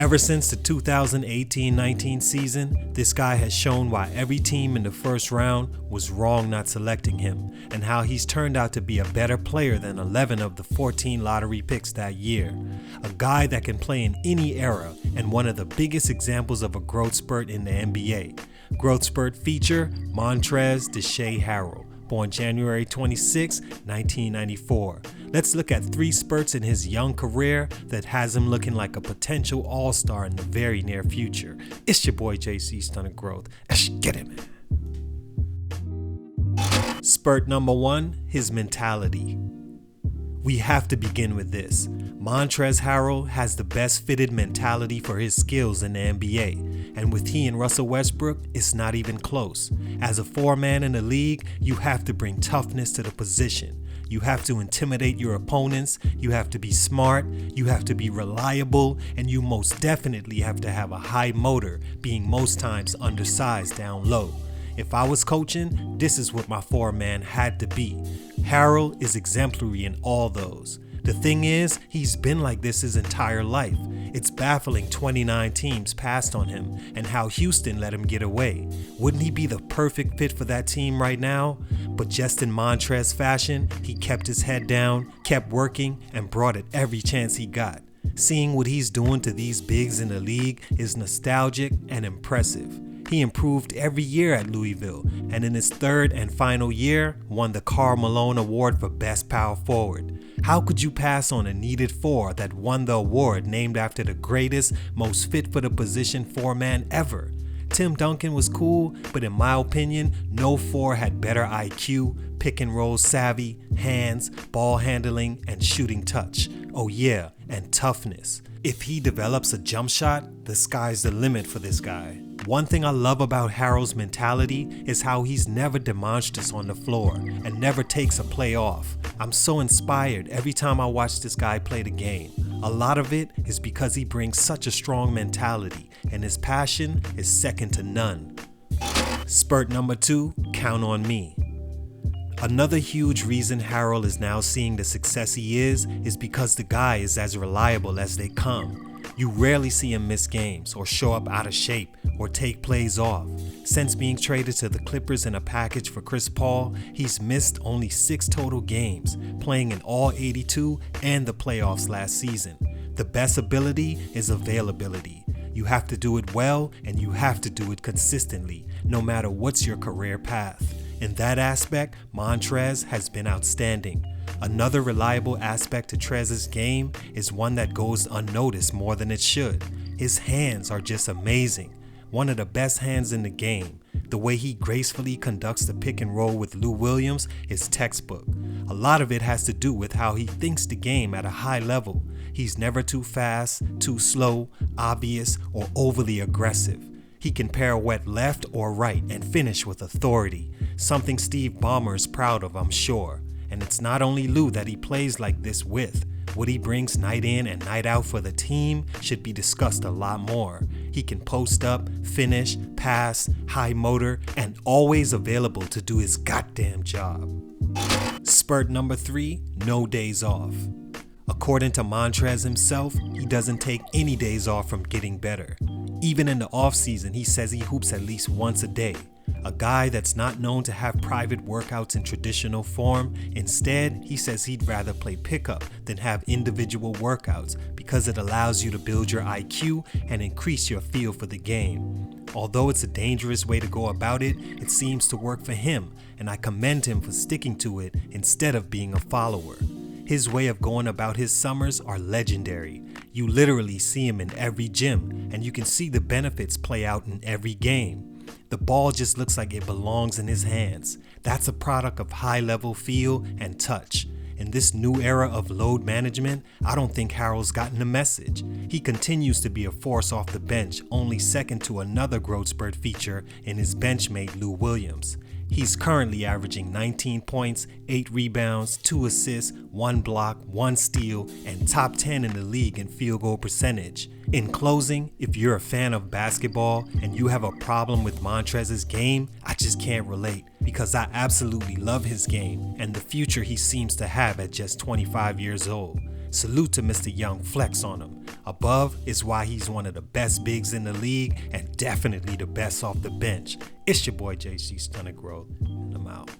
Ever since the 2018-19 season, this guy has shown why every team in the first round was wrong not selecting him, and how he's turned out to be a better player than 11 of the 14 lottery picks that year. A guy that can play in any era, and one of the biggest examples of a growth spurt in the NBA. Growth spurt feature Montrezl Harrell, born January 26, 1994. Let's look at 3 spurts in his young career that has him looking like a potential all-star in the very near future. It's your boy JC Stunted Growth. Let's get it, man. Spurt number 1, his mentality. We have to begin with this. Montrezl Harrell has the best fitted mentality for his skills in the NBA, and with he and Russell Westbrook, it's not even close. As a 4-man in the league, you have to bring toughness to the position. You have to intimidate your opponents, you have to be smart, you have to be reliable, and you most definitely have to have a high motor, being most times undersized down low. If I was coaching, this is what my 4-man had to be. Harrell is exemplary in all those. The thing is, he's been like this his entire life. It's baffling 29 teams passed on him and how Houston let him get away. Wouldn't he be the perfect fit for that team right now? But just in Montrezl fashion, he kept his head down, kept working, and brought it every chance he got. Seeing what he's doing to these bigs in the league is nostalgic and impressive. He improved every year at Louisville, and in his 3rd and final year, won the Karl Malone Award for Best Power Forward. How could you pass on a needed 4 that won the award named after the greatest, most fit for the position 4-man ever? Tim Duncan was cool, but in my opinion, no 4 had better IQ, pick and roll savvy, hands, ball handling, and shooting touch. Oh yeah, and toughness. If he develops a jump shot, the sky's the limit for this guy. One thing I love about Harrell's mentality is how he's never demonstrous on the floor and never takes a play off. I'm so inspired every time I watch this guy play the game. A lot of it is because he brings such a strong mentality, and his passion is second to none. Spurt number 2, count on me. Another huge reason Harrell is now seeing the success he is because the guy is as reliable as they come. You rarely see him miss games or show up out of shape or take plays off. Since being traded to the Clippers in a package for Chris Paul, he's missed only 6 total games, playing in all 82 and the playoffs last season. The best ability is availability. You have to do it well, and you have to do it consistently, no matter what's your career path. In that aspect, Montrezl has been outstanding. Another reliable aspect to Trez's game is one that goes unnoticed more than it should. His hands are just amazing. One of the best hands in the game. The way he gracefully conducts the pick and roll with Lou Williams is textbook. A lot of it has to do with how he thinks the game at a high level. He's never too fast, too slow, obvious, or overly aggressive. He can pirouette left or right and finish with authority, something Steve Ballmer is proud of, I'm sure. And it's not only Lou that he plays like this with. What he brings night in and night out for the team should be discussed a lot more. He can post up, finish, pass, high motor, and always available to do his goddamn job. Spurt number 3, no days off. According to Montrezl himself, he doesn't take any days off from getting better. Even in the off-season, he says he hoops at least once a day. A guy that's not known to have private workouts in traditional form. Instead, he says he'd rather play pickup than have individual workouts because it allows you to build your IQ and increase your feel for the game. Although it's a dangerous way to go about it, it seems to work for him, and I commend him for sticking to it instead of being a follower. His way of going about his summers are legendary. You literally see him in every gym, and you can see the benefits play out in every game. The ball just looks like it belongs in his hands. That's a product of high-level feel and touch. In this new era of load management, I don't think Harrell's gotten the message. He continues to be a force off the bench, only second to another growth spurt feature in his benchmate Lou Williams. He's currently averaging 19 points, 8 rebounds, 2 assists, 1 block, 1 steal, and top 10 in the league in field goal percentage. In closing, if you're a fan of basketball and you have a problem with Montrezl's game, I just can't relate because I absolutely love his game and the future he seems to have at just 25 years old. Salute to Mr. Young, flex on him. Above is why he's one of the best bigs in the league and definitely the best off the bench. It's your boy JC Stunted Growth, and I'm out.